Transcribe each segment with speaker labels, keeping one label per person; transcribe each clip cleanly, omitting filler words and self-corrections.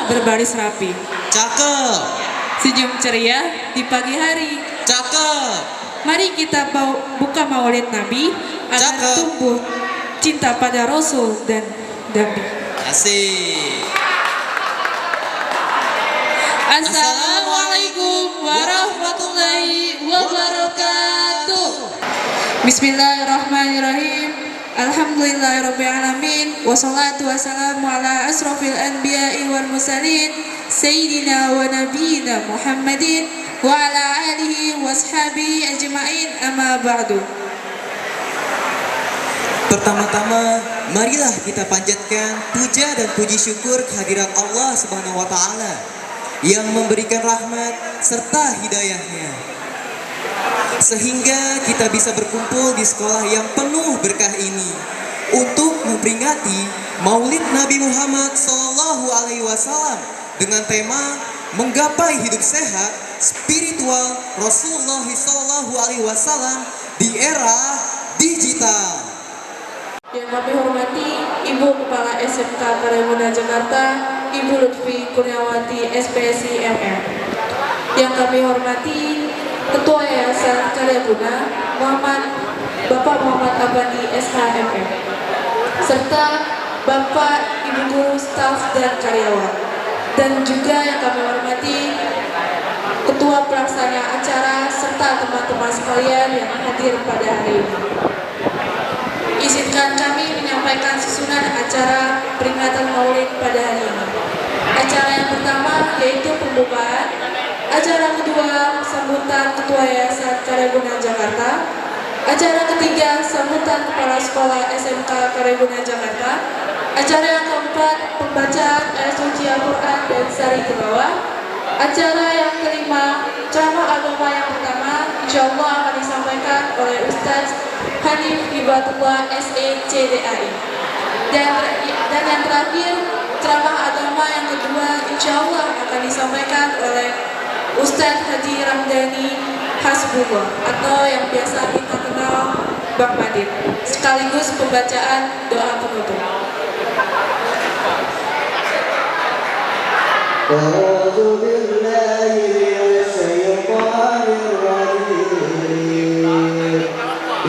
Speaker 1: berbaris rapi.
Speaker 2: Cakep.
Speaker 1: Senyum ceria di pagi hari.
Speaker 2: Cakep.
Speaker 1: Mari kita buka maulid Nabi agar
Speaker 2: Cakep.
Speaker 1: tumbuh cinta pada Rasul dan Nabi.
Speaker 2: Asik.
Speaker 1: Assalamualaikum warahmatullahi wabarakatuh. Bismillahirrahmanirrahim. Alhamdulillahirrabbilalamin. Wassalatu wassalamu ala asrafil anbiya'i wal mursalin Sayyidina wa nabiyina Muhammadin wa ala alihi wa ashabihi ajma'in, amma ba'du.
Speaker 2: Pertama-tama, marilah kita panjatkan puja dan puji syukur kehadirat Allah Subhanahu wa Ta'ala yang memberikan rahmat serta hidayahnya, sehingga kita bisa berkumpul di sekolah yang penuh berkah ini untuk memperingati Maulid Nabi Muhammad SAW dengan tema menggapai hidup sehat spiritual Rasulullah SAW di era digital.
Speaker 1: Yang kami hormati Ibu Kepala SMK Karimuna Jakarta, Ibu Lutfi Kurniawati SPSI MM. Yang kami hormati Ketua Yayasan Karya Buna Bapak Muhammad Abadi SHMM, serta Bapak Ibu Guru, staf dan karyawan. Dan juga yang kami hormati Ketua Pelaksana acara serta teman-teman sekalian yang hadir pada hari ini. Izinkan kami menyampaikan susunan acara peringatan Maulid pada hari ini. Acara yang pertama yaitu pembukaan, acara kedua sambutan Ketua Yayasan Karya Buna Jakarta, acara ketiga sambutan Kepala Sekolah SMK Karya Buna Jakarta, acara yang keempat pembacaan ayat suci Al-Quran dan Sari ke bawah, acara yang kelima ceramah agama yang pertama insyaallah akan disampaikan oleh Ustaz Hanif Hibatullah SECDAI, dan yang terakhir ceramah agama yang kedua insyaallah akan disampaikan oleh Ustadz Haji Ramdhani Hasbullah atau yang biasa kita kenal Bang Madin, sekaligus pembacaan doa penutup.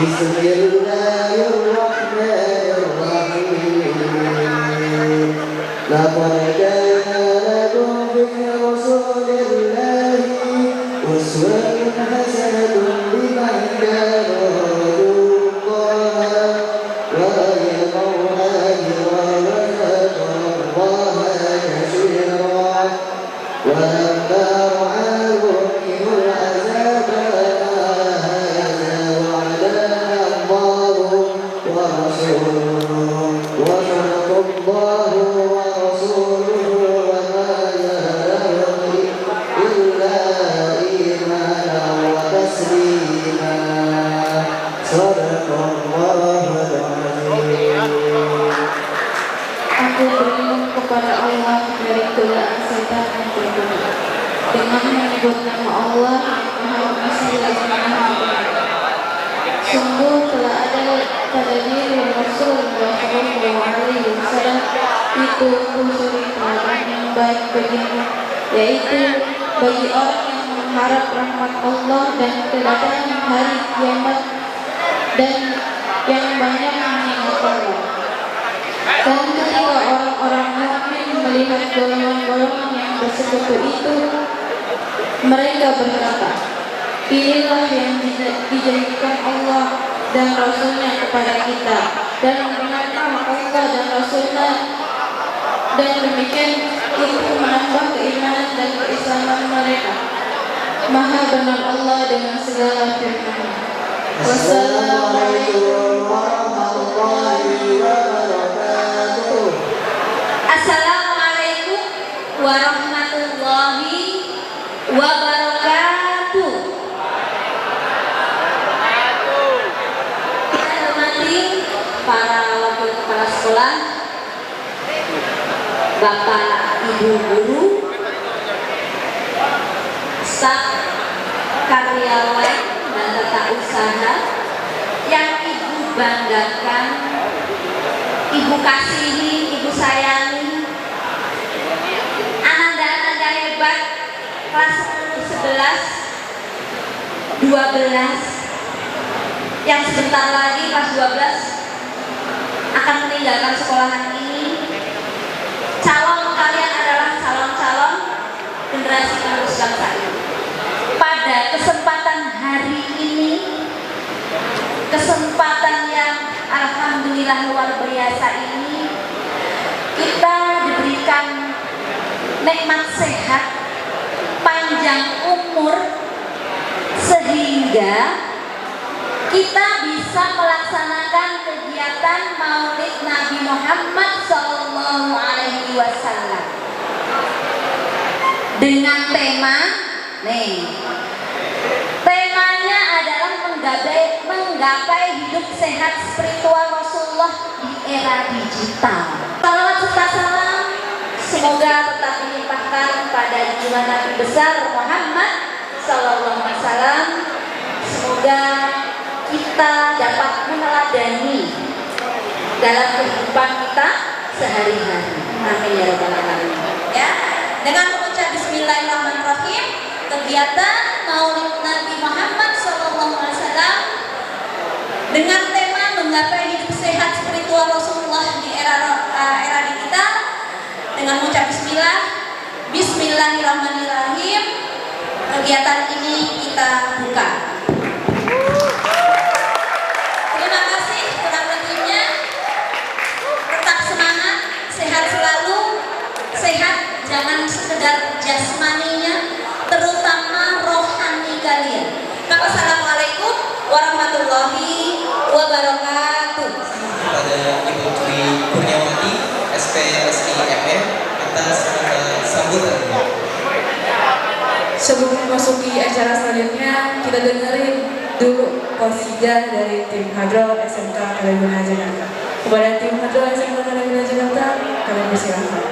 Speaker 3: Bismillahirrahmanirrahim. Laqad kana lakum fi Rasulillahi uswatun hasanatun liman kana yarjullaha wal yawmal akhir wa dhakara Allaha katsiran wa anzara 'anhumul 'azaba
Speaker 4: Aku berlindung kepada Allah dari godaan setan yang terkutuk dengan menyebut nama Allah Maha Pengasih lagi Maha Penyayang. Sungguh telah ada pada diri Rasulullah SAW itu suri teladan yang baik bagimu, yaitu bagi orang yang mengharap rahmat Allah dan kedatangan hari kiamat dan yang banyak mengingat Allah. Dan ketika orang-orang mukmin melihat golongan-golongan yang bersekutu itu, mereka berkata, inilah yang dijanjikan Allah dan Rasulnya kepada kita, dan membenarkan Allah dan Rasulnya, dan demikian itu menambah keimanan dan keislaman mereka. Maha benar Allah dengan segala firman-Nya. Wassalamualaikum warahmatullahi wabarakatuh.
Speaker 5: Assalamualaikum warahmatullahi wabarakatuh. Saya hormati para wakil kepala sekolah, Bapak Ibu guru, staf, karyawan dan tata usaha yang Ibu banggakan, Ibu kasihi, Ibu sayangi, 11, 12 yang sebentar lagi kelas 12 akan meninggalkan sekolahan ini. Calon kalian adalah calon-calon generasi penerus bangsa ini. Pada kesempatan hari ini, kesempatan yang alhamdulillah luar biasa ini, kita diberikan nikmat sehat, panjang umur, sehingga kita bisa melaksanakan kegiatan Maulid Nabi Muhammad SAW dengan tema, temanya adalah menggapai hidup sehat spiritual Rasulullah di era digital. Salawat serta salam semoga tetap dilimpahkan pada junjungan Nabi besar Muhammad SAW. Semoga kita dapat meneladani dalam kehidupan kita sehari-hari. Amin ya rabbal alamin. Ya, dengan mengucap Bismillahirrahmanirrahim, kegiatan Maulid Nabi Muhammad SAW dengan tema menggapai hidup sehat spiritual Rasulullah di era digital, dengan mengucap Bismillahirrahmanirrahim, kegiatan ini kita buka. Terima kasih kurang lebihnya. Tetap semangat, sehat selalu, sehat jangan sekedar jasmaninya, terutama rohani kalian. Wassalamualaikum warahmatullahi wabarakatuh.
Speaker 2: Kepada Ibu Dwi Kurniawati, SPSI-MM, atas sambutannya.
Speaker 1: Sebelum memasuki acara selanjutnya, kita dengerin dulu qasidah dari tim Hadroh SMK Kaleguna Jakarta. Kepada tim Hadroh SMK Kaleguna Jakarta, kalian bersilakan.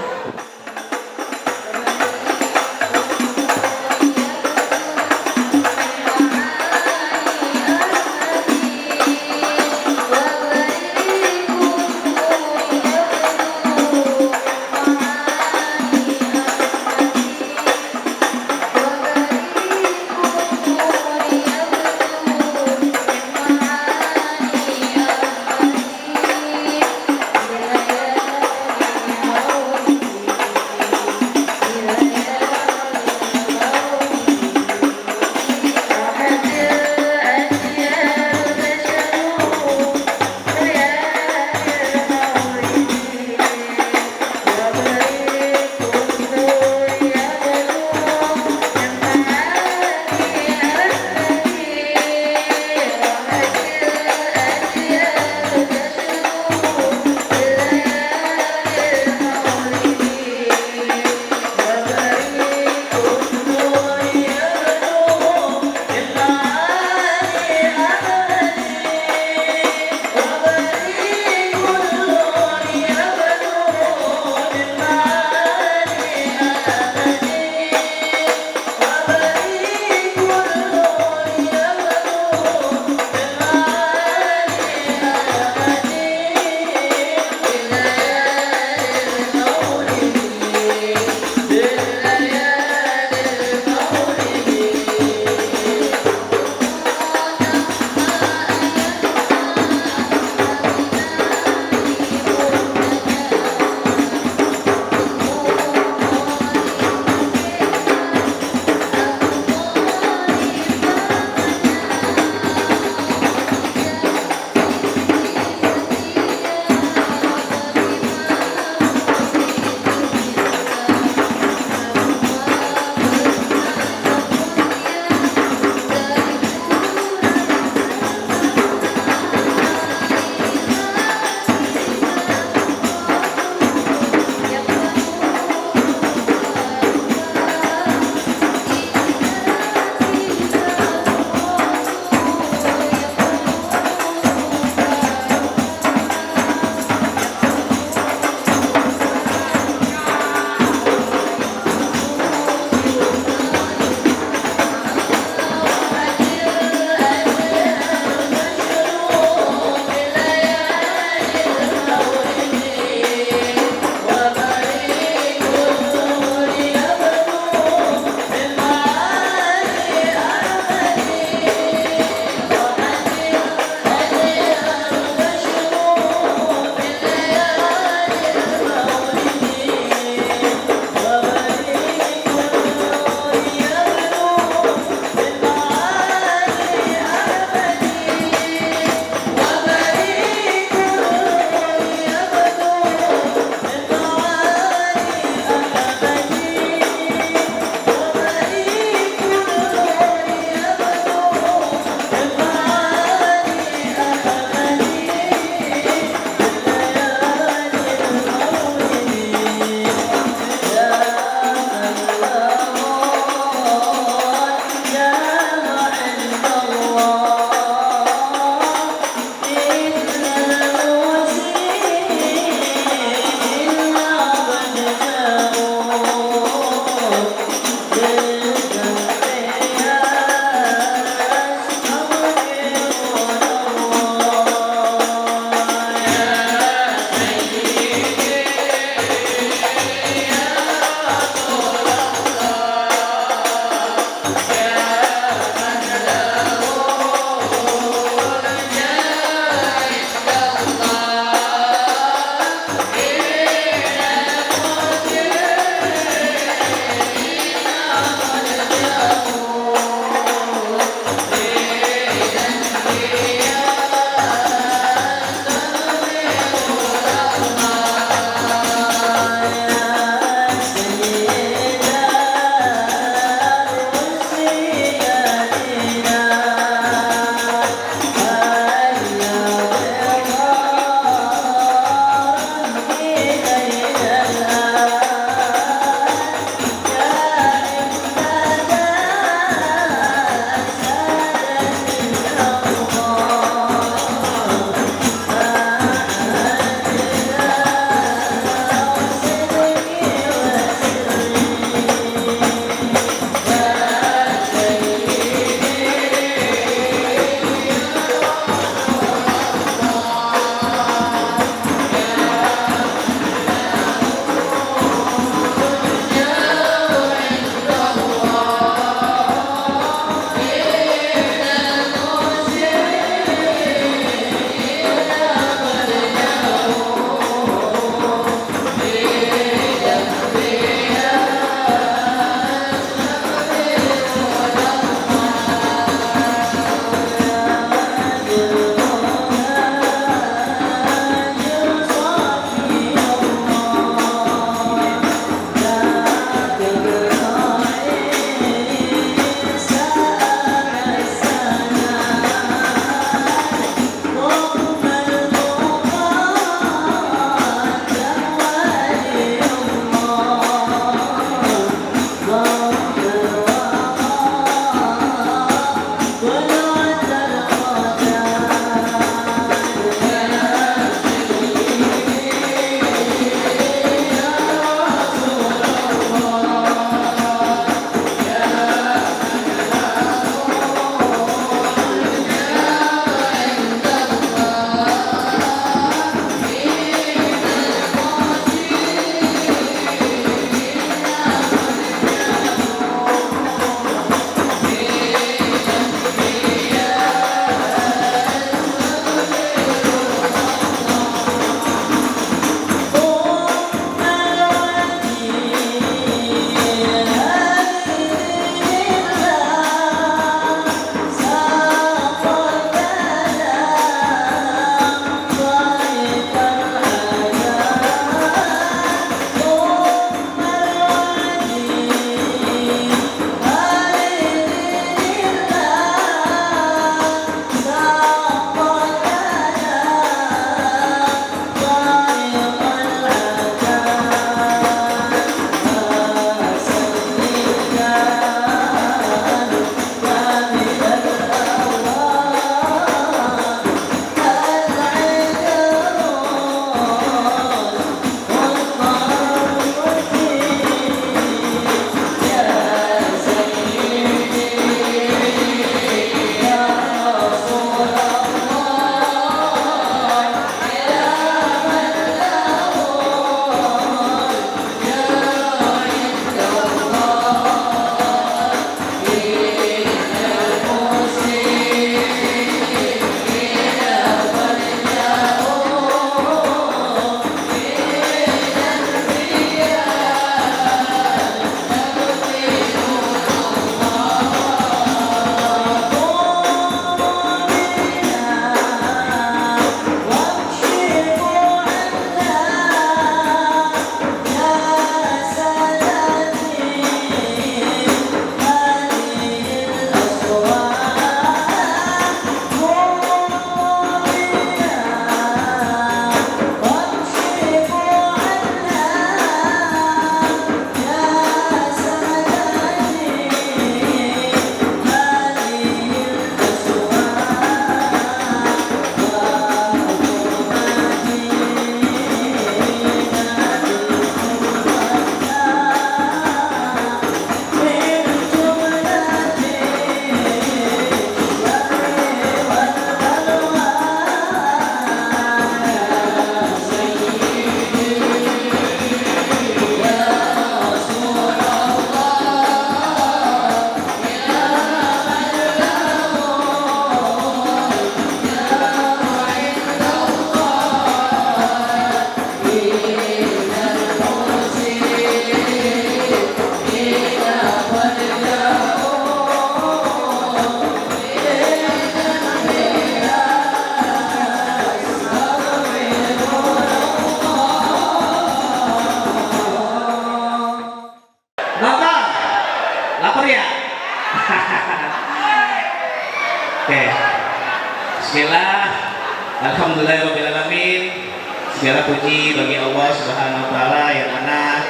Speaker 6: segala puji bagi Allah Subhanahu wa taala yang mana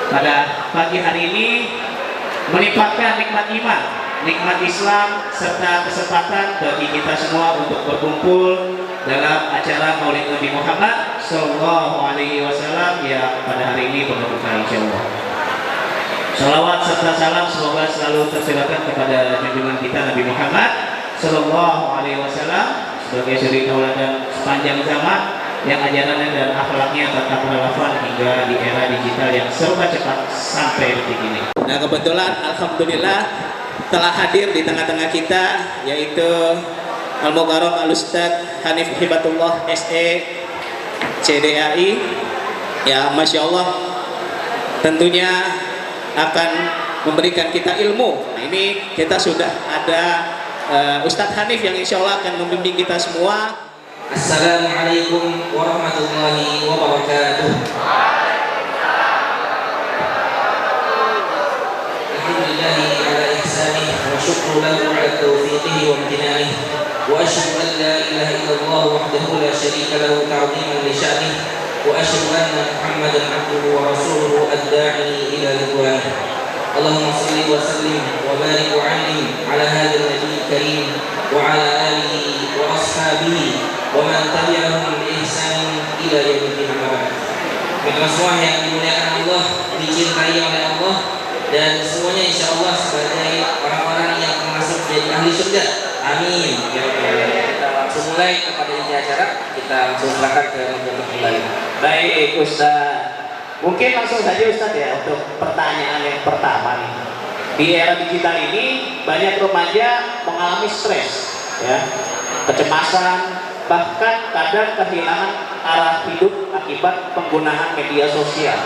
Speaker 6: pada pagi hari ini melimpahkan nikmat iman, nikmat Islam serta kesempatan bagi kita semua untuk berkumpul dalam acara Maulid Nabi Muhammad Sallallahu Alaihi Wasallam yang pada hari ini berbuka insyaallah. Salawat serta salam semoga selalu tercurahkan kepada junjungan kita Nabi Muhammad Sallallahu Alaihi Wasallam sebagai suri tauladan sepanjang zaman yang ajarannya dan akhlaknya tetap relevan hingga di era digital yang serba cepat sampai detik ini. Nah kebetulan alhamdulillah telah hadir di tengah-tengah kita yaitu Al-Mukarram Al-Ustadz Hanif Hibatullah SE CDAI. Ya Masya Allah tentunya akan memberikan kita ilmu. Nah, ini kita sudah ada Ustadz Hanif yang insya Allah akan membimbing kita semua.
Speaker 7: Assalamualaikum warahmatullahi wabarakatuh. Alhamdulillahi ala ihsanih wa syukru lahu ala taufiqihi wa amtinanih wa asyhadu an la ilaha illallah wahdahu la syarika lahu ta'ziman li sya'nih wa asyhadu anna Muhammadan abduhu wa rasuluhu ad-da'i ila ridwanih. Allahumma salli wa sallim wa barik wa 'allim ala hadzal nabiyil karim wa ala alihi wa ashabihi wa man tabi'ahum bi ihsan ila yaumil qiyamah. Mitra semua yang dimuliakan Allah, dicintai oleh Allah, dan semuanya insyaallah sebagai orang-orang yang termasuk jadi ahli surga. Amin. Kita langsung mulai kepada inti acara, kita langsung silakan ke moderator kembali.
Speaker 6: Baik Ustaz, mungkin langsung saja Ustaz ya untuk pertanyaan yang pertama nih. Di era digital ini banyak remaja mengalami stres, ya, kecemasan, bahkan kadang kehilangan arah hidup akibat penggunaan media sosial.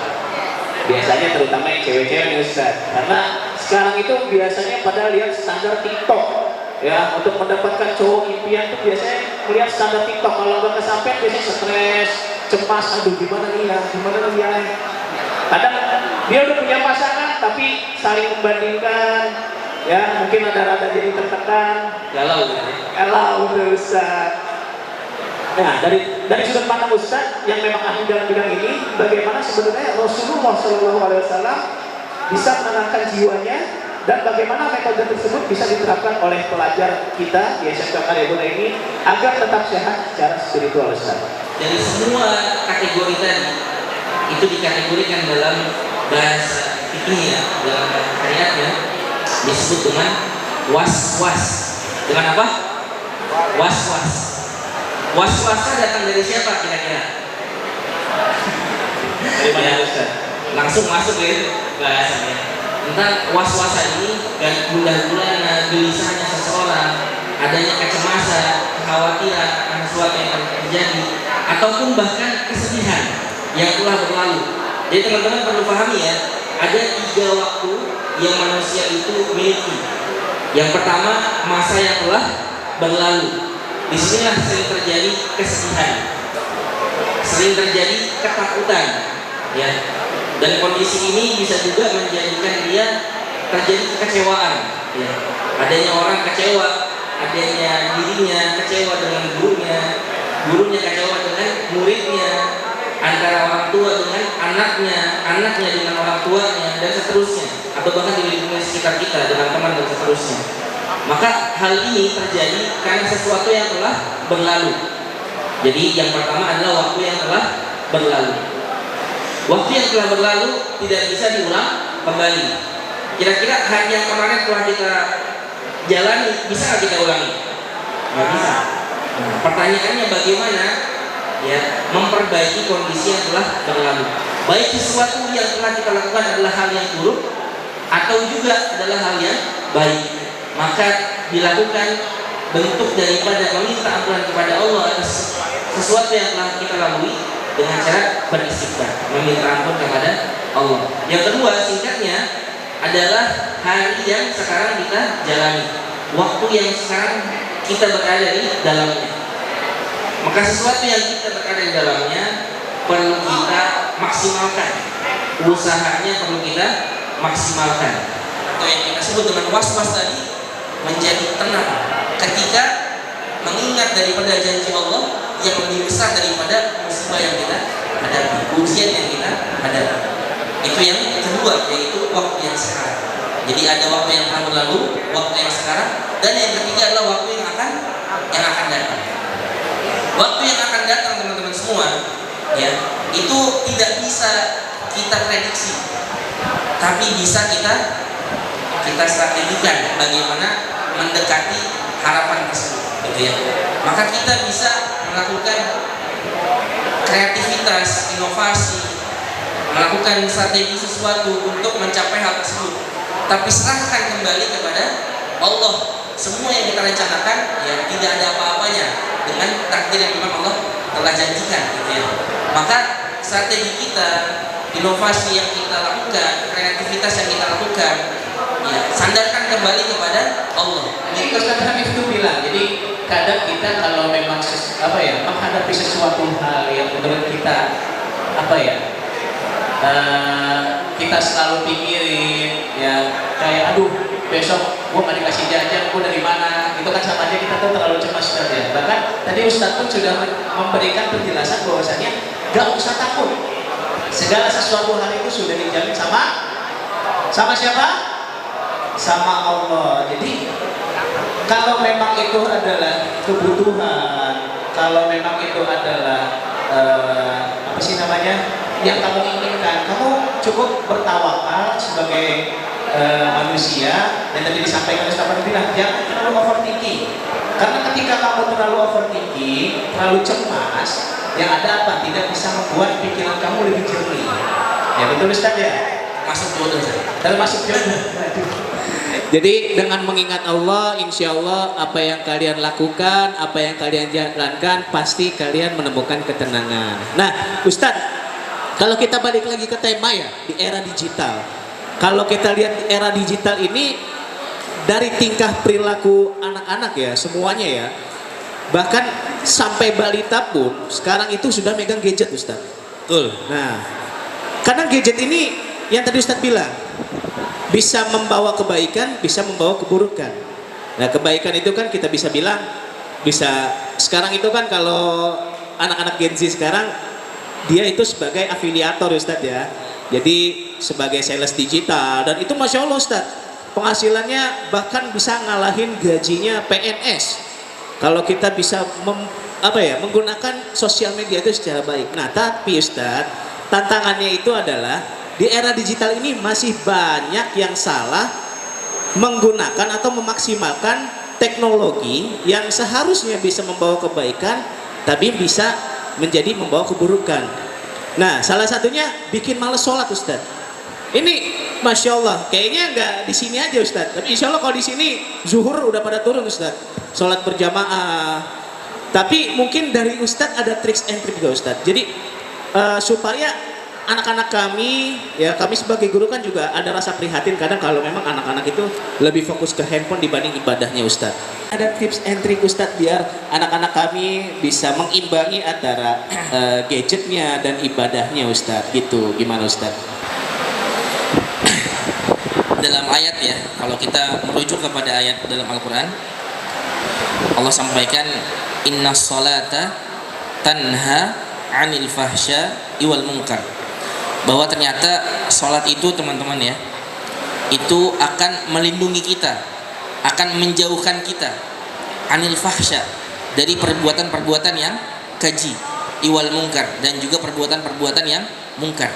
Speaker 6: Biasanya terutama yang cewek-cewek nih Ustaz, karena sekarang itu biasanya pada lihat standar TikTok, ya, untuk mendapatkan cowok impian itu biasanya melihat standar TikTok. Kalau nggak kesampaian biasanya stres, cemas, aduh gimana nih ya, gimana nih ya. Kadang dia udah punya pasangan tapi saling membandingkan, ya, mungkin ada rada jadi tertekan, galau Ustaz. Nah, dari sudut pandang Ustaz yang memang ahli dalam bidang ini, bagaimana sebenarnya Rasulullah SAW bisa menenangkan jiwanya dan bagaimana metode tersebut bisa diterapkan oleh pelajar kita di SMK Karyaguna ini agar tetap sehat secara spiritual Ustaz.
Speaker 7: Dari semua kategori tadi itu dikategorikan dalam bahasa fikih, dalam syariatnya disebut dengan was-was. Dengan apa? Was-was. Was-wasa datang dari siapa kira-kira?
Speaker 6: Dari mana Ustaz?
Speaker 7: Langsung masuk ya bahasanya. Tentang was-wasa ini dan gundah-gulana gelisahnya seseorang, adanya kecemasan, kekhawatiran akan sesuatu yang akan terjadi, ataupun bahkan kesedihan yang telah berlalu. Jadi teman-teman perlu pahami ya, ada 3 waktu yang manusia itu miliki. Yang pertama, masa yang telah berlalu. Di sinilah sering terjadi kesedihan, sering terjadi ketakutan, ya. Dan kondisi ini bisa juga menjadikan dia terjadi kekecewaan, ya. Adanya orang kecewa, adanya dirinya kecewa dengan gurunya, gurunya kecewa dengan muridnya, antara orang tua dengan anaknya, anaknya dengan orang tuanya, dan seterusnya. Atau bahkan di lingkungan sekitar kita dengan teman dan seterusnya. Maka hal ini terjadi karena sesuatu yang telah berlalu. Jadi yang pertama adalah waktu yang telah berlalu. Waktu yang telah berlalu tidak bisa diulang kembali. Kira-kira hari yang kemarin telah kita jalani, bisa nggak kita ulangi? Nggak bisa. Nah, pertanyaannya bagaimana ya memperbaiki kondisi yang telah berlalu? Baik sesuatu yang telah kita lakukan adalah hal yang buruk atau juga adalah hal yang baik, maka dilakukan bentuk daripada meminta ampunan kepada Allah atas sesuatu yang telah kita lalui dengan cara beristighfar, meminta ampun kepada Allah. Yang kedua, singkatnya adalah hari yang sekarang kita jalani, waktu yang sekarang kita berada di dalamnya. Maka sesuatu yang kita berada di dalamnya perlu kita maksimalkan, usahanya perlu kita maksimalkan. Atau yang kita sebut dengan was-was tadi, menjadi tenang ketika mengingat daripada janji Allah yang lebih besar daripada musibah yang kita hadapi. Itu yang kedua, yaitu waktu yang sekarang. Jadi ada waktu yang telah berlalu, waktu yang sekarang, dan yang ketiga adalah waktu yang akan datang. Waktu yang akan datang teman-teman semua, ya, itu tidak bisa kita prediksi, tapi bisa kita strategikan bagaimana mendekati harapan tersebut, gitu ya. Maka kita bisa melakukan kreativitas, inovasi, melakukan strategi sesuatu untuk mencapai hal tersebut. Tapi serahkan kembali kepada Allah. Semua yang kita rencanakan, ya, tidak ada apa-apanya dengan takdir yang memang Allah telah janjikan, gitu ya. Maka strategi kita, inovasi yang kita lakukan, kreativitas yang kita lakukan, ya, sandarkan kembali kepada Allah.
Speaker 6: Jadi Ustaz Hamid itu bilang, jadi kadang kita kalau memang menghadapi sesuatu hal yang menurut kita kita selalu pikirin, ya, kayak aduh besok gua nggak dikasih jajan, gua dari mana, itu kan sama aja kita tuh terlalu cemas, Ustaz, ya. Bahkan tadi Ustaz pun sudah memberikan penjelasan bahwasanya gak usah takut, segala sesuatu hal itu sudah dijamin sama siapa? Sama Allah. Jadi kalau memang itu adalah kebutuhan, kalau memang itu adalah yang kamu inginkan, kamu cukup bertawakal sebagai manusia. Dan tadi disampaikan oleh Ustaz bilang, jangan terlalu overthinking, karena ketika kamu terlalu overthinking, terlalu cemas, yang ada apa? Tidak bisa membuat pikiran kamu lebih jernih. Ya betul Ustaz, ya?
Speaker 7: Masuk jodoh,
Speaker 6: Termasuk jodoh. Jadi dengan mengingat Allah, insya Allah apa yang kalian lakukan, apa yang kalian jalankan, pasti kalian menemukan ketenangan. Nah, Ustadz, kalau kita balik lagi ke tema, ya, di era digital. Kalau kita lihat di era digital ini, dari tingkah perilaku anak-anak, ya, semuanya, ya, bahkan sampai balita pun sekarang itu sudah megang gadget, Ustadz.
Speaker 7: Betul.
Speaker 6: Nah, karena gadget ini yang tadi Ustadz bilang, bisa membawa kebaikan, bisa membawa keburukan. Nah, kebaikan itu kan kita bisa bilang, sekarang itu kan kalau anak-anak Gen Z sekarang, dia itu sebagai afiliator, Ustadz, ya. Jadi sebagai sales digital, dan itu Masya Allah, Ustadz, penghasilannya bahkan bisa ngalahin gajinya PNS. Kalau kita bisa menggunakan sosial media itu secara baik. Nah, tapi Ustadz, tantangannya itu adalah di era digital ini masih banyak yang salah menggunakan atau memaksimalkan teknologi yang seharusnya bisa membawa kebaikan, tapi bisa menjadi membawa keburukan. Nah, salah satunya bikin males sholat, Ustadz. Ini Masya Allah, kayaknya nggak di sini aja, Ustadz. Tapi Insya Allah kalau di sini zuhur udah pada turun, Ustadz. Sholat berjamaah. Tapi mungkin dari Ustadz ada tricks and trick juga, Ustadz. Jadi supaya anak-anak kami, ya, kami sebagai guru kan juga ada rasa prihatin kadang kalau memang anak-anak itu lebih fokus ke handphone dibanding ibadahnya, Ustadz. Ada tips and trick, Ustadz, biar anak-anak kami bisa mengimbangi antara gadgetnya dan ibadahnya, Ustadz. Gitu, gimana, Ustadz?
Speaker 7: Dalam ayat, ya, kalau kita merujuk kepada ayat dalam Al-Quran, Allah sampaikan, inna sholata tanha anil fahsya iwal munkar. Bahwa ternyata sholat itu, teman-teman, ya, itu akan melindungi kita, akan menjauhkan kita anil fahsya, dari perbuatan-perbuatan yang keji, iwal munkar, dan juga perbuatan-perbuatan yang munkar.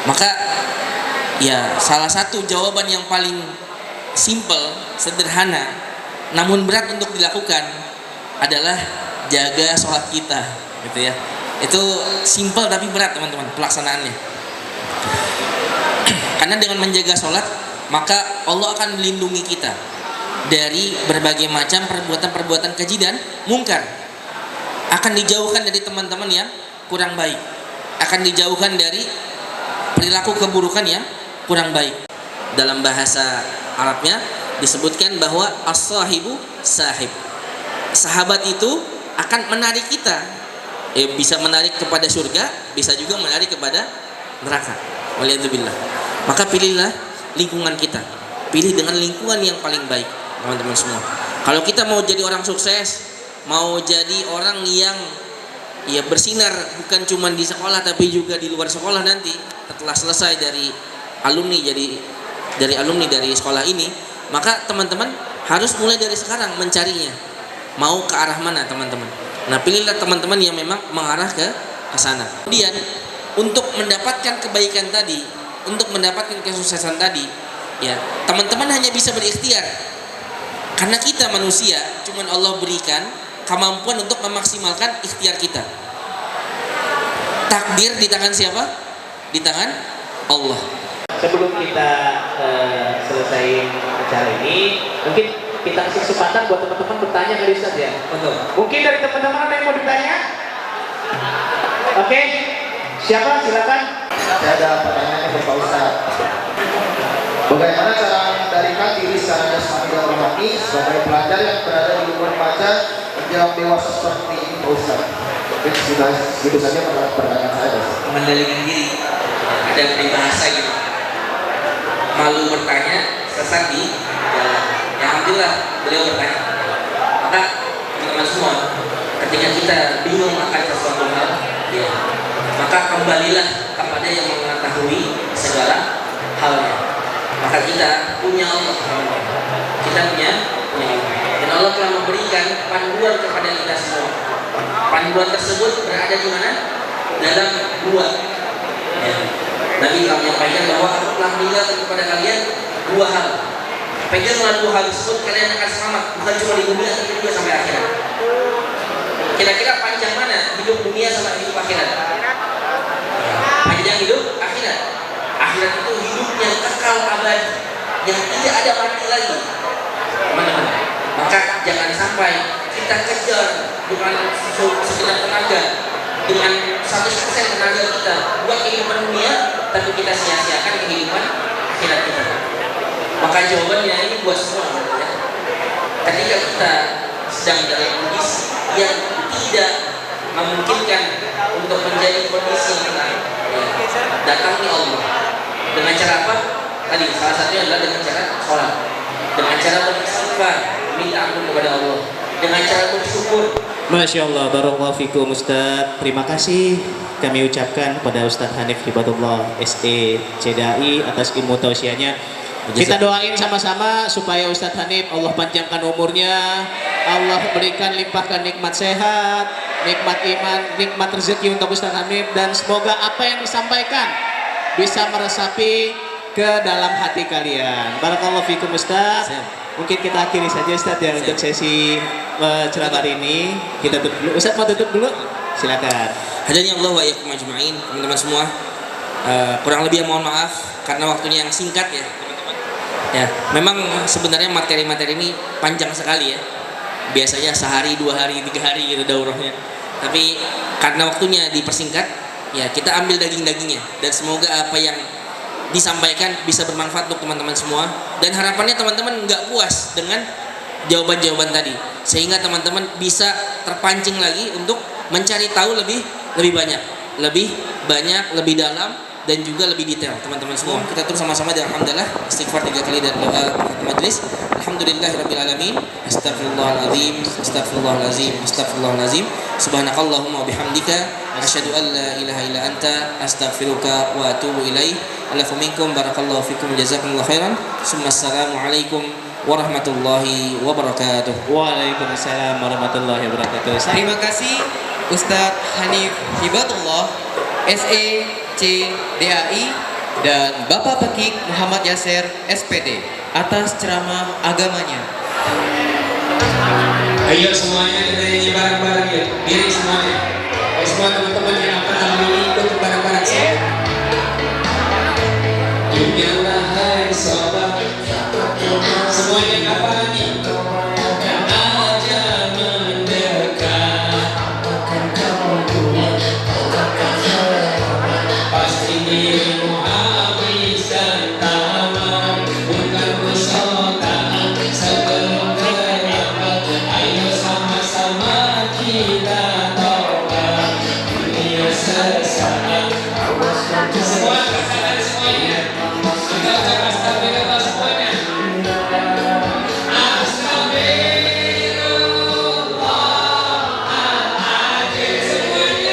Speaker 7: Maka, ya, salah satu jawaban yang paling simple, sederhana, namun berat untuk dilakukan adalah jaga sholat kita, gitu ya. Itu simple tapi berat, teman-teman, pelaksanaannya. Karena dengan menjaga sholat, maka Allah akan melindungi kita dari berbagai macam perbuatan-perbuatan keji dan mungkar. Akan dijauhkan dari teman-teman yang kurang baik, akan dijauhkan dari perilaku keburukan yang kurang baik. Dalam bahasa Arabnya disebutkan bahwa as-sahibu sahib. Sahabat itu akan menarik kita, bisa menarik kepada surga, bisa juga menarik kepada neraka. Waliyadzubillah. Maka pilihlah lingkungan kita, pilih dengan lingkungan yang paling baik, teman-teman semua. Kalau kita mau jadi orang sukses, mau jadi orang yang ya bersinar bukan cuma di sekolah tapi juga di luar sekolah nanti setelah selesai dari alumni dari sekolah ini, maka teman-teman harus mulai dari sekarang mencarinya mau ke arah mana teman-teman. Nah, pilihlah teman-teman yang memang mengarah ke sana. Kemudian untuk mendapatkan kebaikan tadi, untuk mendapatkan kesuksesan tadi, ya teman-teman hanya bisa berikhtiar. Karena kita manusia, cuman Allah berikan kemampuan untuk memaksimalkan ikhtiar kita. Takdir di tangan siapa? Di tangan Allah.
Speaker 6: Sebelum kita selesai acara ini, mungkin kita kasih kesempatan buat teman-teman bertanya ke Ustaz ya.
Speaker 7: Betul.
Speaker 6: Mungkin dari teman-teman ada yang mau ditanya? Oke, siapa? Silakan.
Speaker 3: Saya ada pertanyaan untuk Pak Ustadz. Bagaimana cara mengendalikan diri secara jasmani dan rohani sebagai pelajar yang berada di luar baca menjelang dewasa seperti ini, Pak Ustadz? Mungkin sudah segitu saja pertanyaan saya.
Speaker 7: Mengendalikan diri, ada peribahasa gitu, malu bertanya sesat di jalan. Ya alhamdulillah beliau bertanya. Maka teman-teman semua, ketika kita bingung akan sesuatu hal, ya, maka kembalilah kepada yang mengetahui segala halnya. Maka kita punya Allah, kita punya Allah, dan Allah telah memberikan panduan kepada kita semua. Panduan tersebut berada di mana? Dalam dua. Ya. Nabi telah menyampaikan bahwa aku telah meninggalkan kepada kalian dua hal. Peganglah dua hal tersebut, kalian akan selamat, bukan cuma di dunia tapi juga sampai akhirat. Kira-kira panjang mana hidup dunia sama hidup akhirat? Panjang hidup akhirat. Akhirat itu hidup yang kekal abadi, yang tidak ada mati lagi. Teman-teman, maka jangan sampai kita kejar dengan segenap tenaga, dengan 100% tenaga kita buat kehidupan dunia, tapi kita sia-siakan kehidupan akhirat kita. Maka jawabannya ini buat semua, ya. Ketika kita sedang dalam kondisi yang tidak memungkinkan untuk menjadi kondisi yang tenang, ya, datangi Allah dengan cara apa? Tadi salah satunya adalah dengan cara sholat, dengan cara beristighfar, minta ampun kepada Allah, dengan cara bersyukur.
Speaker 6: Masya Allah, barakallahu fikum Ustaz. Terima kasih kami ucapkan kepada Ustaz Hanif Hibatullah SE CDAI atas ilmu tausiahnya. Kita doain sama-sama supaya Ustaz Hanif Allah panjangkan umurnya, Allah berikan limpahkan nikmat sehat, nikmat iman, nikmat rezeki untuk Ustaz Hanif, dan semoga apa yang disampaikan bisa meresapi ke dalam hati kalian. Barakallahu fikum Ustaz. Mungkin kita akhiri saja Ustaz ya untuk sesi ceramah hari ini. Kita tutup dulu. Ustaz mau tutup dulu? Silakan.
Speaker 7: Hadani Allah wa iyyakum ajma'in, teman-teman semua. Kurang lebih mohon maaf karena waktunya yang singkat ya, teman-teman. Ya, memang sebenarnya materi-materi ini panjang sekali ya. Biasanya sehari, 2 hari, 3 hari gitu daurahnya. Tapi karena waktunya dipersingkat, ya kita ambil daging-dagingnya, dan semoga apa yang disampaikan bisa bermanfaat untuk teman-teman semua, dan harapannya teman-teman nggak puas dengan jawaban-jawaban tadi, sehingga teman-teman bisa terpancing lagi untuk mencari tahu lebih banyak, lebih dalam, dan juga lebih detail. Teman-teman semua, kita terus sama-sama dan alhamdulillah istighfar 3 kali dan doa majelis. Alhamdulillahirabbil alamin. Astagfirullahalazim, astagfirullahalazim, astagfirullahalazim. Subhanakallahumma wa bihamdika asyhadu an la ilaha illa anta astaghfiruka wa atubu ilaih. Alafu minkum, barakallahu fikum, jazakumullahu khairan. Assalamualaikum warahmatullahi wabarakatuh.
Speaker 6: Waalaikumsalam warahmatullahi wabarakatuh.
Speaker 2: Terima kasih Ustadz Hanif Hibatullah SE CDAI dan Bapak Pekik Muhammad Yasir SPD atas ceramah agamanya.
Speaker 8: Ayo semuanya kita nyanyi bareng-bareng ya, diri semuanya. Ayo semua teman-teman yang akan ini ikut bareng-bareng saya. Dunialah hai sobat, semuanya kapan nih? Dan aja mendekat, pasti dirimu habiskan taman, bukan pesotaan sebelum terlambat. Ayo sama-sama kita tolak dunia sesaat. Semua katakan semuanya. Kita ucap astagfirullah semuanya. Astagfirullahaladzim semuanya.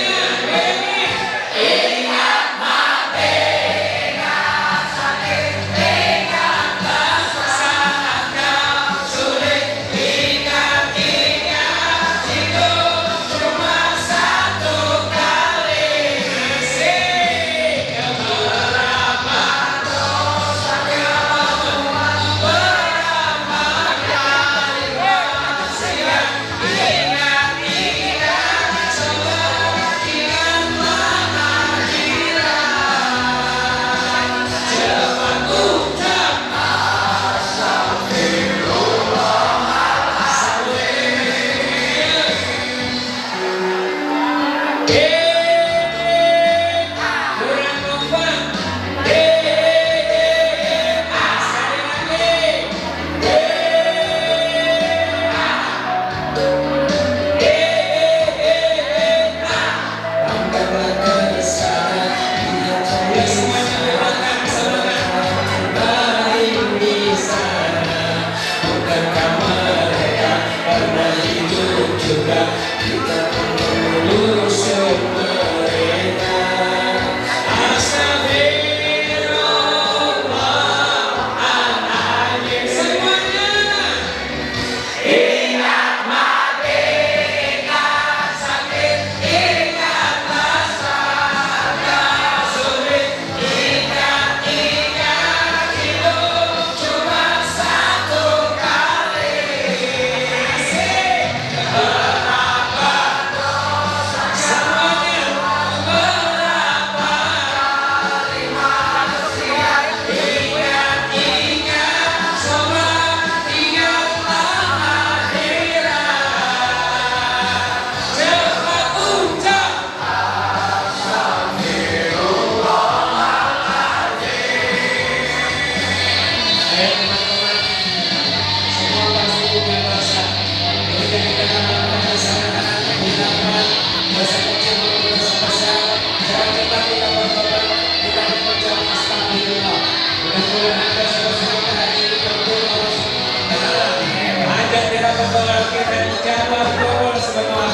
Speaker 8: Hajat dirapot tolak kita dijawab gol semua.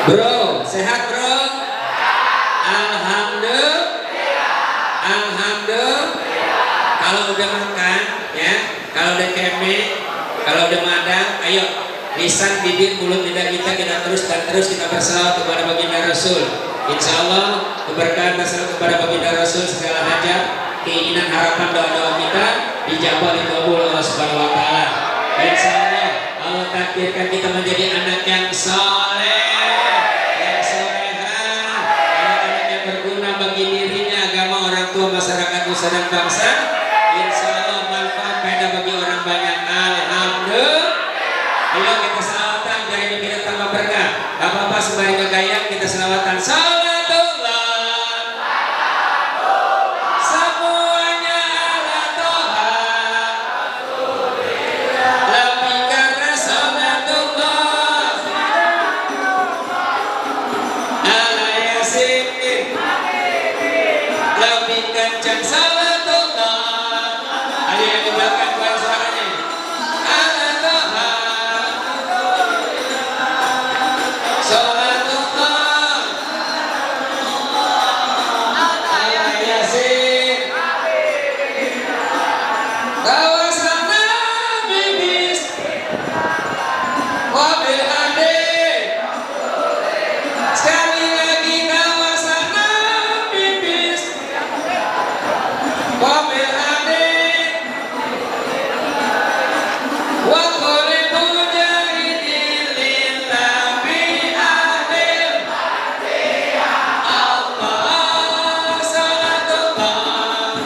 Speaker 8: Bro, sehat bro? Alhamdulillah. Alhamdulillah. Kalau udah makan, ya, kalau udah keme, kalau udah madang, ayo lisan, bibir, mulut, lidah kita terus dan terus kita bersalawat kepada baginda Rasul. Insya Allah keberkahan bersalawat kepada baginda Rasul, segala hajat, keinginan, harapan, doa-doa kita dijawab oleh Allah Subhanahu Wa Taala. Insya Allah Allah takdirkan kita menjadi anak yang soleh. Bagi dirinya, agama, orang tua, masyarakat, nusa dan bangsa. Insya Allah manfaat faedah bagi orang banyak. Alhamdulillah. Ayo kita selawatan, biar hidup kita tambah berkah. Bapak-bapak sembari ngegayang kita selawatan. Salatullah. Semuanya ala Toha. Lebih karena salatullah. Ala Yasin. Lebih kencang salatullah. Ada yang di belakang buat suaranya. Ala Toha. Salatullah. Ala Yasin. Kawasan Nabi bis wabil adil. Sekali lagi kawasan Nabi bis wabil adil. Wa qul mujahidin lillahi adil. Allah salatullah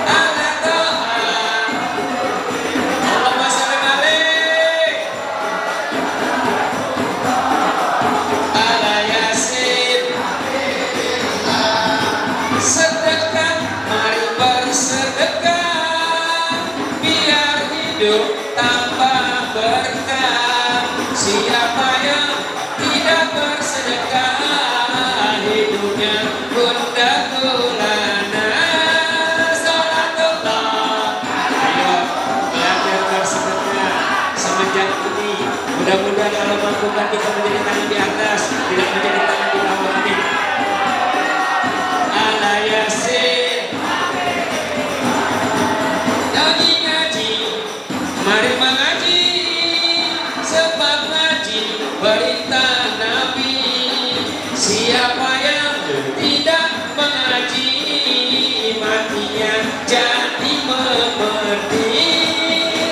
Speaker 8: ala Toha. Allahumma shalli alaih. Ala Yasin. Sedekah, mari bersedekah, biar hidup tambah berkah. Siapa yang tidak bersedekah, hidupnya gundah gulana. Salatullah. Ayo belajar bersedekah semenjak ini. Mudah-mudahan Allah mampukan kita menjadi tangan di atas, tidak menjadi tangan di bawah. Amin. Ala Yasin. Lagi ngaji, mari mengaji, sebab ngaji perintah Nabi. Siapa yang tidak mengaji, matinya jadi memedi.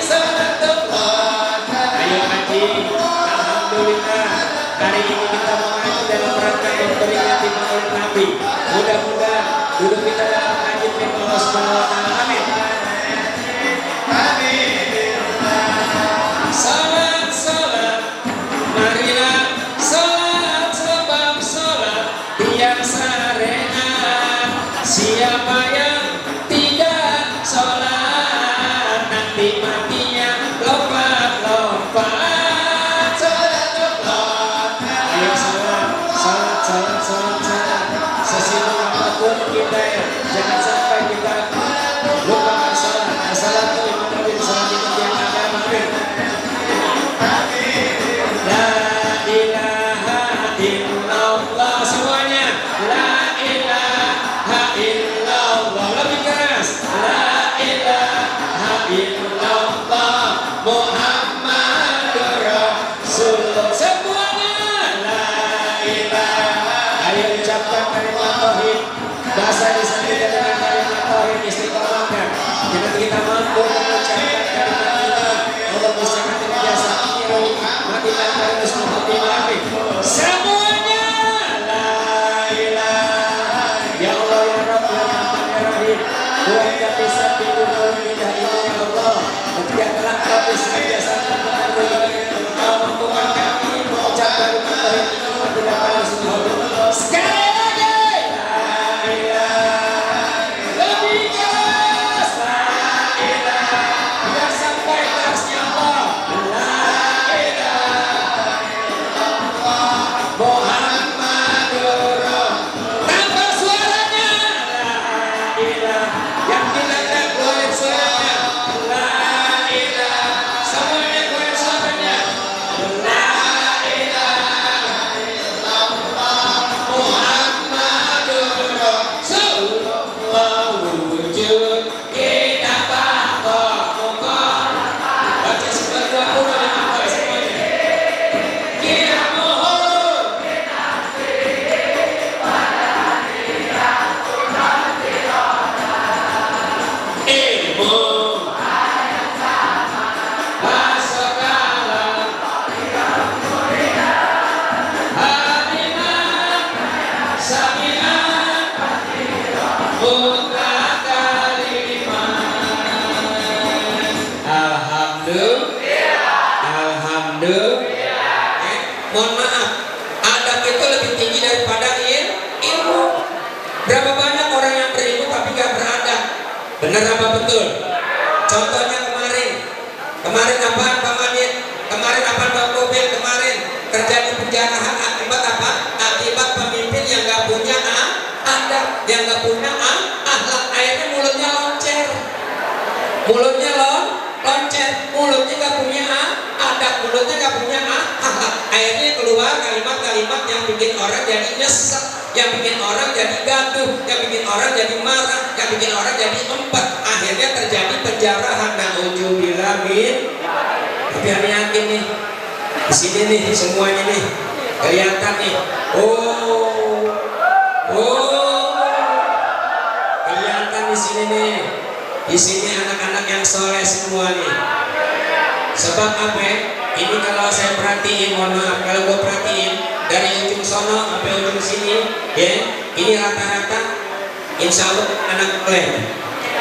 Speaker 8: Salatullah. Ayo ngaji. Alhamdulillah, hari ini kita mengaji dalam rangka memperingati Maulid Nabi. Mudah-mudahan duduk kita dalam ngaji firman Allah Subhanahu Wa Taala. Amin. Salat, salat, marilah salat, sebab salat tiang syariat. Siapa yang tidak salat, nanti matinya lompat-lompat. Salatullah. Ayo salat, salat, salat, salat, salat. Sesibuk apapun kita ya, jangan sampai kita lupakan salat. Assalamualaikum warahmatullahi wabarakatuh. La ilaha illallah. Semuanya la ilaha illallah. Lebih keras. La ilaha Tuhan yang bisa tidur dalam indah ini ya Allah. Yang telah kami senantiasa mampukan kami mengucapkan kita ini tidak pada semua. Sekali lagi. La ilaha lebih keras. La ilaha biar sampai kerasnya Allah. La ilaha Muhammadur Rasul. Tambah suaranya. La ilaha yang kita keluarin suaranya. La ilaha semuanya keluarin suaranya. La ilaha Muhammadur Rasulullah wujud kita pokok-pokok. Baca sebentar dulu apa semuanya. Kita mohon ilmu wasokala hadiman samian mutlak kalimat. Alhamdulillah. Mohon maaf, adab itu lebih tinggi daripada ilmu. Berapa banyak orang yang berilmu tapi gak beradab? Benar apa betul? Contohnya kemarin apaan Pak Madin? Kemarin apaan Pak Mobil? Kemarin terjadi penjarahan akibat apa? Akibat pemimpin yang gak punya adab, yang gak punya akhlak. Akhirnya mulutnya loncer, mulutnya gak punya adab, mulutnya gak punya akhlak. Akhirnya keluar kalimat-kalimat yang bikin orang jadi nyesek, yang bikin orang jadi gaduh, yang bikin orang jadi marah, yang bikin orang jadi empat. Akhirnya terjadi penjarahan. Na'udzubillah min. Tapi kami yakin nih, di sini nih semuanya nih kelihatan nih. Kelihatan di sini nih. Di sini anak-anak yang soleh semua nih. Sebab apa? Ini kalau saya perhatiin, mohon maaf, kalau gue perhatiin dari ujung sono sampai ujung sini, ya, ini rata-rata insya Allah anak oleh.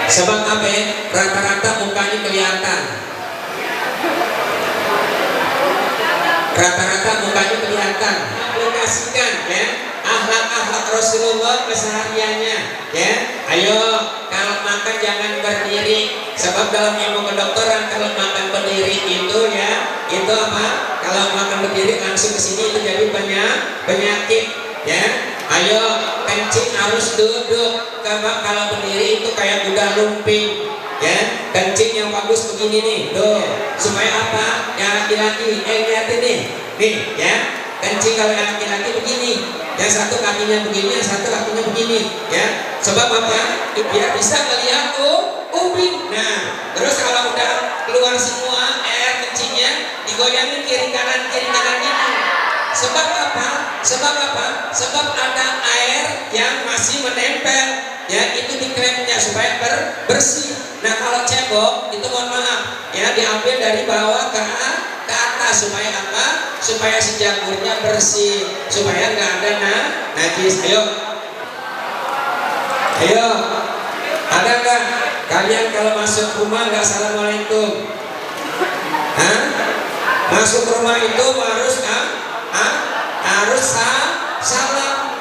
Speaker 8: Sebab apa? Rata-rata mukanya kelihatan. Rata-rata mukanya kelihatan. Aplikasikan ya akhlak-akhlak Rasulullah kesehariannya, ya. Ayo kalau makan jangan berdiri. Sebab dalam ilmu kedokteran kalau makan berdiri itu ya, itu apa? Kalau makan berdiri langsung ke sini itu jadi penyakit, ya. Ayo kencing harus duduk. Kalau berdiri itu kayak kuda lumping, ya. Kencing yang bagus begini nih, tuh. Supaya apa? Yang laki-laki, lihatin nih, ya. Kencing kalau yang laki-laki begini, yang satu kakinya begini, yang satu kakinya begini, ya. Sebab apa? Biar bisa melihat ubin. Nah, terus kalau udah keluar semua air kencingnya, digoyangin kiri kanan gitu. Sebab apa? Sebab ada air yang masih menempel, ya, itu di kremnya supaya bersih. Nah, kalau cebok itu mohon maaf, ya, diambil dari bawah ke atas supaya apa? Supaya si jamurnya bersih, supaya nggak ada najis. Ayo, ada nggak kalian kalau masuk rumah nggak assalamualaikum? Hah? Masuk rumah itu harus salam,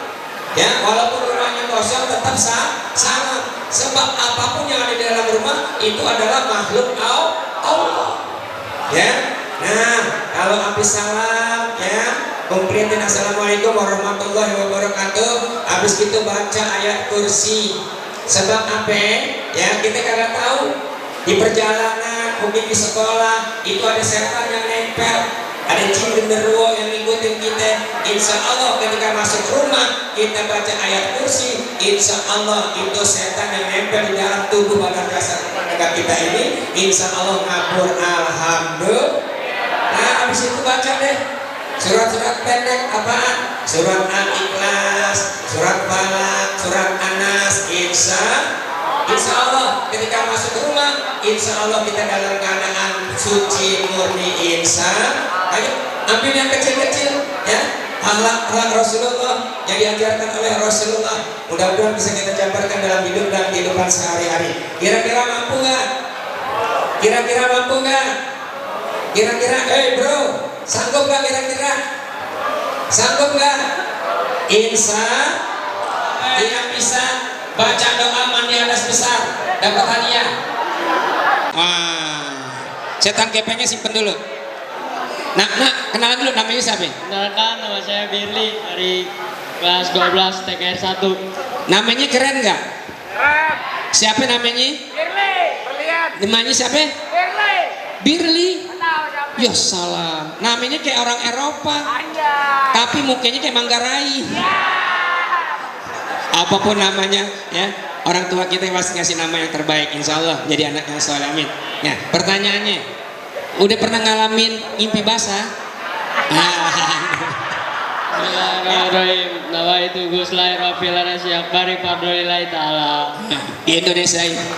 Speaker 8: ya, walaupun rumahnya kosong tetap salam. Sebab apapun yang ada di dalam rumah itu adalah makhluk Allah, ya. Nah, kalau habis salam, ya, komplitin assalamualaikum warahmatullahi wabarakatuh. Habis itu baca ayat kursi. Sebab apa? Ya, kita kagak tahu di perjalanan, mungkin di sekolah itu ada setan yang nempel, ada jin genderuwo yang ngikutin kita. Insya Allah ketika masuk rumah kita baca ayat kursi, insya Allah itu setan yang nempel di dalam tubuh badan dasar penegak kita ini, insya Allah ngabur. Alhamdulillah. Nah, habis itu baca deh surat-surat pendek apaan? Surat Al-Ikhlas, surat Falaq, surat An-Nas. Insya Allah ketika masuk rumah, insya Allah kita dalam keadaan suci murni. Ayo ambil yang kecil-kecil, ya. akhlak Rasulullah yang diajarkan oleh Rasulullah mudah-mudahan bisa kita jabarkan dalam hidup dan kehidupan sehari-hari. Kira-kira mampu nggak? Kira-kira mampu nggak? Kira-kira, bro, sanggup nggak kira-kira? Sanggup nggak? Insya yang bisa baca doa mandi hadas besar dapat hadiah. Cetak gepengnya simpen dulu. Nak, kenalan dulu, namanya siapa?
Speaker 9: Kenalkan, nama saya Birli dari kelas 12 TKR 1.
Speaker 8: Namanya keren nggak? Keren. Siapa namanya? Birli. Namanya siapa? Birli. Birli. Ya salam. Namanya kayak orang Eropa. Tapi mukanya kayak Manggarai. Apapun namanya, ya. Orang tua kita pasti ngasih nama yang terbaik, insya Allah jadi anak yang soleh, amin. Ya, pertanyaannya, udah pernah ngalamin mimpi basah?
Speaker 9: Bismillahirrahmanirrahim. Nama itu Gus Lai Rafilan Asyakbari Fardolillahi Ta'ala.
Speaker 8: Di Indonesia ini.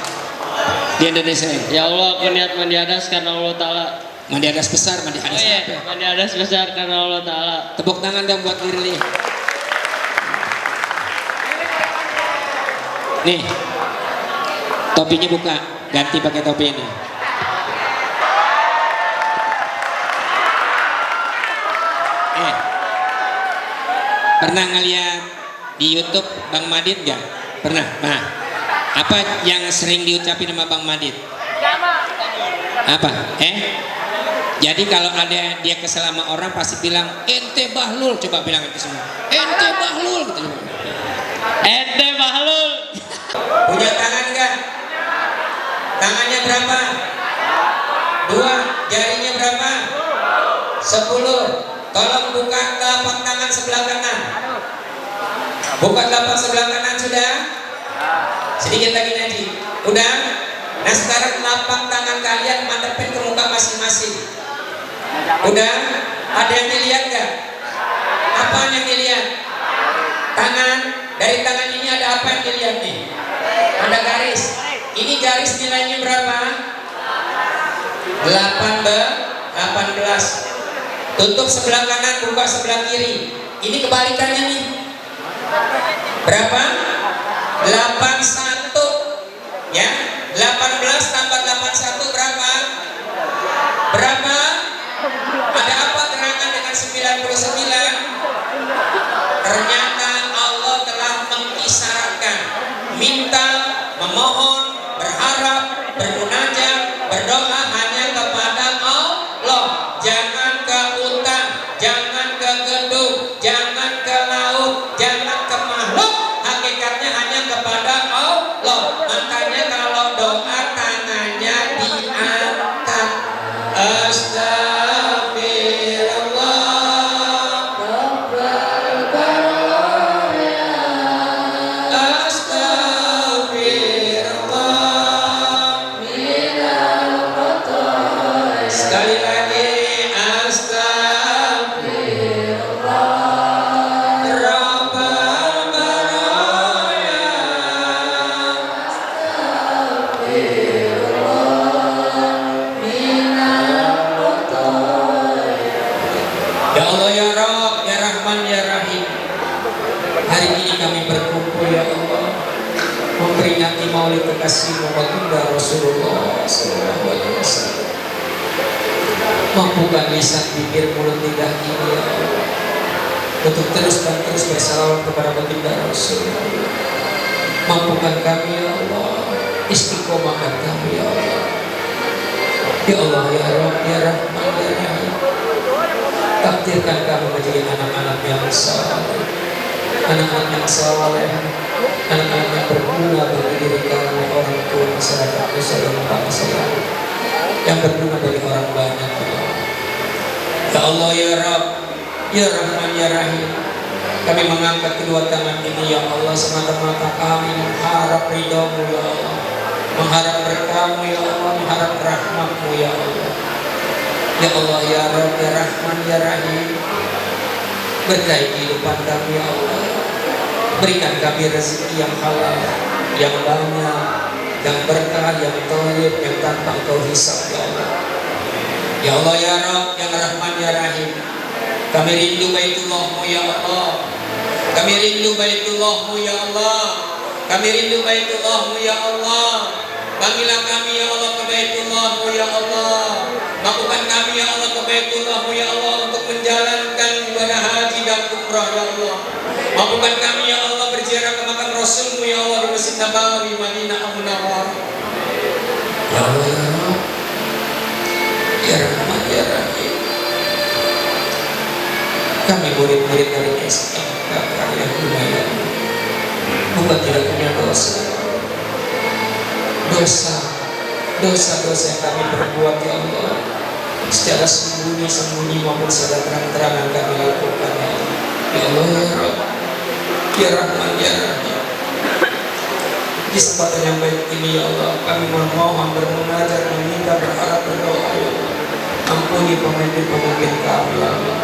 Speaker 8: Di Indonesia ini.
Speaker 9: Ya Allah, aku niat mandi hadas karena Allah Ta'ala.
Speaker 8: Mandi hadas besar, mandi hadas apa?
Speaker 9: Mandi hadas besar karena Allah Ta'ala.
Speaker 8: Tepuk tangan dong buat Birli. Nih, topinya buka, ganti pakai topi ini. Pernah ngeliat di YouTube Bang Madid gak? Pernah? Nah, apa yang sering diucapin sama Bang Madid? Apa? Jadi kalau ada dia kesel sama orang pasti bilang ente bahlul, coba bilang itu semua. Ente bahlul gitu.
Speaker 9: Ente bahlul.
Speaker 8: Punya tangan gak? Tangannya berapa? 2. Jarinya berapa? 10. Tolong buka telapak tangan sebelah kanan. Buka telapak sebelah kanan sudah? Sedikit lagi nanti. Udah? Nah sekarang telapak tangan kalian madepin ke muka masing-masing. Udah? Ada yang dilihat gak? Apa yang dilihat? Tangan. Dari tangan ini ada apa yang dilihat nih? Ada garis. Ini garis nilainya berapa? 18. Tutup sebelah kanan, buka sebelah kiri. Ini kebalikannya nih. Berapa? 81. Ya, 18 tambah 81 berapa? Berapa? Ada apa gerangan dengan 99? Ternyata Allah telah mengisyaratkan minta, memohon, berharap, bermunajat, berdoa hanya kepada Allah. Jangan ke hutan, jangan ke gedung, jangan ke laut, jangan ke makhluk. Hakikatnya hanya kepada Allah. Makanya kalau doa tangannya diangkat. Sekali lagi ya Allah ya Rabb ya Rahman ya Rahim. Hari ini kami berkumpul ya Allah memperingati Maulid kekasihmu baginda Rasulullah sallallahu alaihi wasallam. Mampukan lisan, bibir, mulut, lidah ini ya Allah untuk terus dan terus bersalawat kepada baginda Rasulullah. Mampukan kami ya Allah, istiqomahkan kami ya Allah. Ya Allah ya Rabb ya Rahman ya Rahim. Takdirkan kami menjadi anak-anak yang saleh, anak-anak yang saleh, anak-anak yang berguna bagi diri kami, orang tua, masyarakat, nusa dan bangsa yang berguna bagi orang banyak. Ya Allah ya Rabb ya Rahman ya Rahim. Kami mengangkat kedua tangan ini ya Allah semata-mata kami mengharap ridho-Mu ya Allah, mengharap berkah-Mu ya Allah, mengharap rahmat-Mu ya Allah. Ya Allah ya Rabb ya Rahman ya Rahim. Berkahi kehidupan kami ya Allah. Berikan kami rezeki yang halal, yang banyak, yang berkah, yang thayyib, yang tanpa Engkau hisab ya Allah. Ya Allah ya Rabb ya Rahman ya Rahim. Kami rindu Baitullah-Mu ya Allah. Kami rindu Baitullah-Mu ya Allah. Kami rindu Baitullah-Mu ya Allah. Panggillah kami ya Allah ke Baitullah-Mu ya Allah. Mampukan kami ya Allah ke Baitullah-Mu ya Allah untuk menjalankan ibadah haji dan umrah ya Allah. Mampukan kami ya Allah berziarah ke makam Rasul-Mu ya Allah di Masjid Nabawi Madinah Munawwarah. Ya Allah ya Rabb. Ya Rahman ya Rahim. Kami murid-murid dari SMK Karya Hidayah bukan tidak punya dosa-dosa yang kami perbuat ya Allah, secara sembunyi-sembunyi maupun secara terang-terangan kami lakukan ya Allah. Ya Allah ya Rabb, ya Rahman ya Rahim. Di kesempatan yang baik ini ya Allah, kami memohon, bermunajat, meminta, berharap, berdoa ya Allah. Ampuni pemimpin-pemimpin kami ya Allah.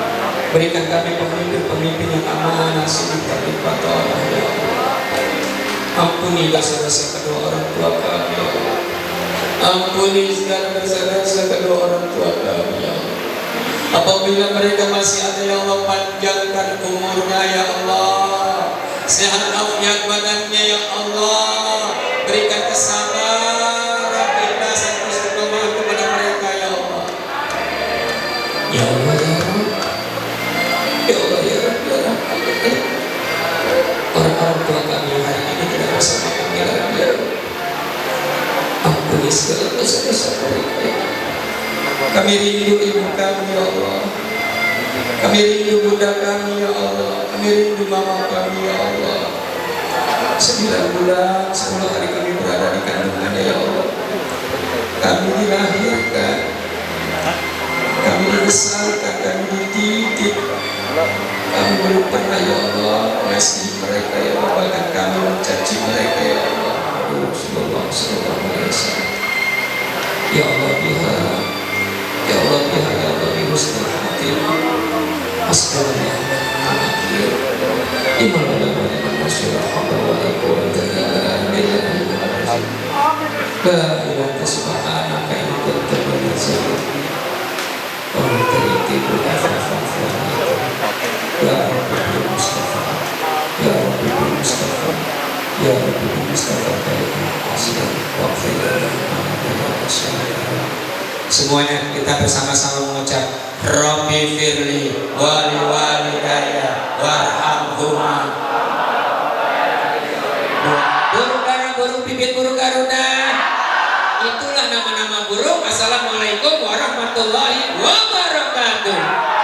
Speaker 8: Berikan kami pemimpin-pemimpin yang amanah, siddiq, lipat Allah ya Allah. Ampuni dosa-dosa kedua orang tua kami ya Allah. Ampuni segala dosa-dosa kedua orang tua kami ya Allah. Apabila mereka masih ada ya Allah, panjangkan umurnya ya Allah. Sehat afiat badannya ya Allah. Berikan kesabaran, keikhlasan, istiqomah kepada mereka ya Allah. Ya Allah ya Rabb. Ya Allah ya Rabb ya Rabb. Orang-orang tua kami yang hari ini tidak bersama kami lagi ya Allah. Ampuni segala dosa-dosa mereka. Kami rindu ibu kami ya Allah. Kami rindu bunda kami ya Allah. Kami rindu mama kami ya Allah. 9 bulan 10 hari kami berada di kandungannya ya Allah. Kami dilahirkan, kami dibesarkan, kami dididik. Kami belum pernah ya Allah mengasihi mereka ya Allah, bahkan kami mencaci mereka ya Allah. Sallallahu alaihi wasallam. Ya Allah biha, ya Allah biha, ya Allah bi husnul khatimah. Astagfirullahaladzim. Innalillahi wa inna ilaihi raji'un. La ilaha subhanaka inni kuntu minaz zalimin. Wa tariqu afafan. Ya Rabbi Mustafa, ya Rabbi Mustafa, ya Rabbi Mustafa. Semuanya kita bersama-sama mengucap Rabbi firli wali walidayya warhamhuma. Burung dara, burung pipit, burung garuda, itulah nama-nama burung. Assalamualaikum warahmatullahi wabarakatuh.